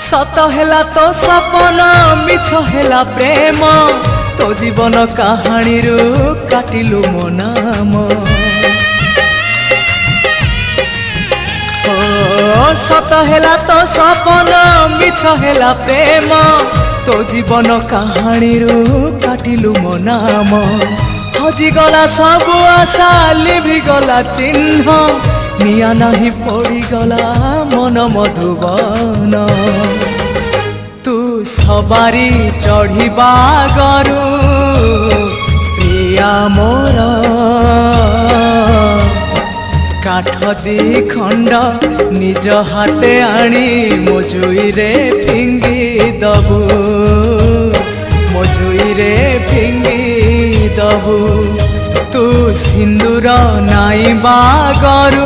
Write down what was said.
सत हेला तो सपन मिछ हेला प्रेम तो जीवन कहानी रू काटिलु मो नाम। सत हेला तो सपन मिछ हेला प्रेम तो जीवन कहानी रू काटिलु मो नाम। हजिगला सब आशा लिभिगला चिन्ह निया नहीं पड़ीगला मन मधुबन। तू सवारी चढ़िबा गरु प्रिया मोर काठ दी खंड निज हाथे आनी मजुई रे फिंगी दबु मजुई रे फिंगी दबु। तू सिंदूर नाई बागरु